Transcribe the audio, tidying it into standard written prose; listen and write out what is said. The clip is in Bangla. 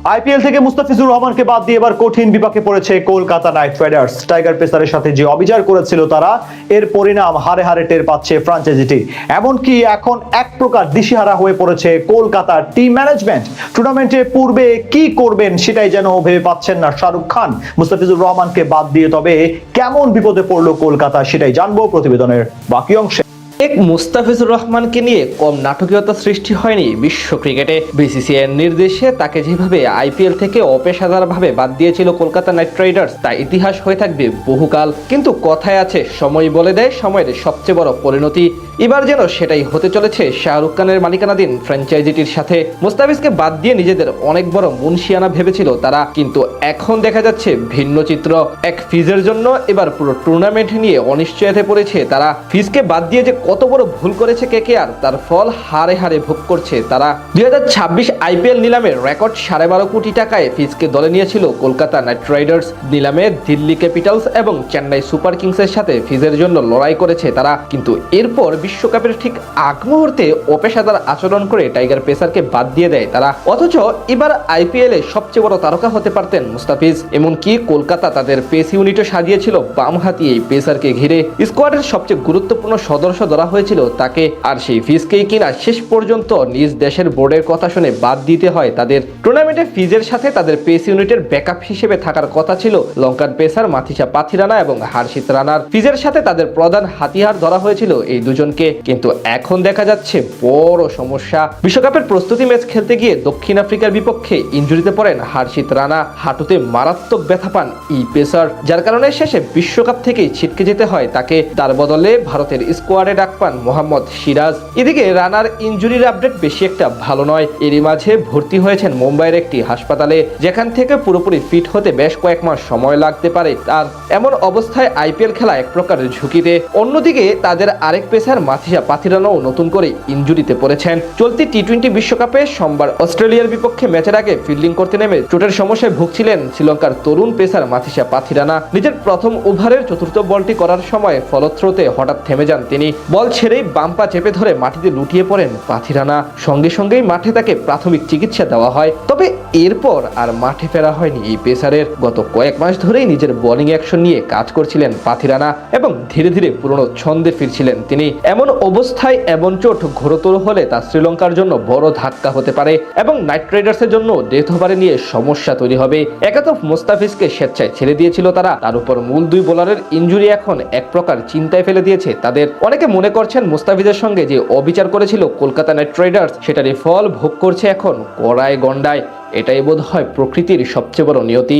আইপিএল থেকে মুস্তাফিজুর রহমানকে বাদ দিয়ে এবার কঠিন বিপাকে পড়েছে কলকাতা নাইট রাইডার্স। টাইগার পেসারের সাথে যে অবিচার করেছিল তারা, এর পরিণাম হারে হারে টের পাচ্ছে ফ্র্যাঞ্চাইজিটি। এমনকি এখন এক প্রকার দিশেহারা হয়ে পড়েছে কলকাতার টিম ম্যানেজমেন্ট। টুর্নামেন্টে পূর্বে কি করবেন সেটাই যেন ভেবে পাচ্ছেন না শাহরুখ খান। মুস্তাফিজুর রহমানকে বাদ দিয়ে তবে কেমন বিপদে পড়লো কলকাতা, সেটাই জানবো প্রতিবেদনের বাকি অংশে। মুস্তাফিজুর রহমানকে নিয়ে কম নাটকীয়তা সৃষ্টি হয়নি বিশ্ব ক্রিকেটে। বিসিসিআই এর নির্দেশে তাকে যেভাবে আইপিএল থেকে অপেশাদারভাবে বাদ দিয়েছিল কলকাতা নাইট রাইডার্স, তা ইতিহাস হয়ে থাকবে বহুকাল। কিন্তু কথায় আছে, সময় বলে দেয় সময়ের সবচেয়ে বড় পরিণতি। এবার যেন সেটাই হতে চলেছে শাহরুখ খানের মালিকানাধীন ফ্র্যাঞ্চাইজিটির সাথে। মুস্তাফিজকে বাদ দিয়ে নিজেদের অনেক বড় মুনশিয়ানা ভেবেছিল তারা, কিন্তু এখন দেখা যাচ্ছে ভিন্ন চিত্র। এক ফিজের জন্য এবার পুরো টুর্নামেন্ট নিয়ে অনিশ্চয়তায় পড়েছে তারা। ফিজকে বাদ দিয়ে যে কত বড় ভুল করেছে কেকেআর, তার ফল হারে হারে ভোগ করছে তারা। 2026 আইপিএল নিলামের রেকর্ড 12.5 কোটি টাকায় ফিজকে দলে নিয়েছিল কলকাতা নাইট রাইডার্স। নিলামে দিল্লি ক্যাপিটালস এবং চেন্নাই সুপার কিংসের সাথে ফিজের জন্য লড়াই করেছে তারা, কিন্তু এরপর বিশ্বকাপের ঠিক আগ মুহূর্তে অপেশাদার আচরণ করে টাইগার পেসারকে বাদ দিয়ে দেয় তারা। অথচ এবার আইপিএল এ সবচেয়ে বড় তারকা হতে পারতেন মুস্তাফিজ। এমনকি কলকাতা তাদের পেস ইউনিটও সাজিয়েছিল বামহাতি এই পেসারকে ঘিরে। স্কোয়াডের সবচেয়ে গুরুত্বপূর্ণ সদস্য ধরা হয়েছিল তাকে, আর সেই ফিজকেই কিনা শেষ পর্যন্ত নিজ দেশের বোর্ডের কথা শুনে বাদ দিতে হয় তাদের। টুর্নামেন্টে ফিজের সাথে তাদের পেস ইউনিটের ব্যাকআপ হিসেবে থাকার কথা ছিল লঙ্কান পেসার মাথিসা পাথিরানা এবং হর্ষিত রানার। ফিজের সাথে তাদের প্রধান হাতিয়ার ধরা হয়েছিল এই দুজনকে, কিন্তু এখন দেখা যাচ্ছে বড় সমস্যা। বিশ্বকাপের প্রস্তুতি ম্যাচ খেলতে গিয়ে দক্ষিণ আফ্রিকার বিপক্ষে ইনজুরিতে পড়েন হর্ষিত রানা। হাঁটুতে মারাত্মক ব্যথা পান এই পেসার, যার কারণে শেষে বিশ্বকাপ থেকেই ছিটকে যেতে হয় তাকে। তার বদলে ভারতের স্কোয়াডে ডাক পান মোহাম্মদ সিরাজ। এদিকে রানার ইনজুরির আপডেট বেশি একটা ভালো নয়। এরই মাঝে ভর্তি হয়েছেন মুম্বাইয়ের একটি হাসপাতালে, যেখান থেকে পুরোপুরি ফিট হতে বেশ কয়েক মাস সময় লাগতে পারে তার। এমন অবস্থায় আইপিএল খেলা এক প্রকার ঝুঁকিতে। অন্যদিকে তাদের আরেক পেসার মাথিসা পাথিরানাও নতুন করে ইনজুরিতে পড়েছেন। চলতি টি-20 বিশ্বকাপে সোমবার অস্ট্রেলিয়ার বিপক্ষে ম্যাচের আগে ফিল্ডিং করতে নেমে চোটের সমস্যায় ভুগছিলেন শ্রীলঙ্কার তরুণ পেসার মাথিসা পাথিরানা। নিজের প্রথম ওভারের চতুর্থ বলটি করার সময় ফলথ্রোতে হঠাৎ থেমে যান তিনি। বল ছেড়েই বাম পা চেপে ধরে মাটিতে লুটিয়ে পড়েন পাথিরানা। সঙ্গে সঙ্গেই মাঠে তাকে প্রাথমিক চিকিৎসা দেওয়া হয়। তবে এরপর আর মাঠে ফেরা হয়নি এই পেসারের। গত কয়েক মাস ধরেই নিজের বোলিং অ্যাকশন নিয়ে কাজ করছিলেন পাথিরানা এবং ধীরে ধীরে পুরনো ছন্দে ফিরছিলেন তিনি। এমন অবস্থায় এমন চোট ঘোরতর হলে তা শ্রীলঙ্কার জন্য বড় ধাক্কা হতে পারে এবং নাইট রাইডার্সের জন্য ডেথ ওভারে নিয়ে সমস্যা তৈরি হবে। একাতফ মুস্তাফিজকে স্বেচ্ছায় ছেড়ে দিয়েছিল তারা, তার উপর মূল দুই বোলারের ইনজুরি এখন এক প্রকার চিন্তায় ফেলে দিয়েছে তাদের। অনেকে মনে করছেন মুস্তাফিজের সঙ্গে যে অবিচার করেছিল কলকাতা নাইট রাইডার্স, সেটারই ফল ভোগ করছে এখন কড়ায় গন্ডায়। এটাই বোধ হয় প্রকৃতির সবচেয়ে বড় নিয়তি।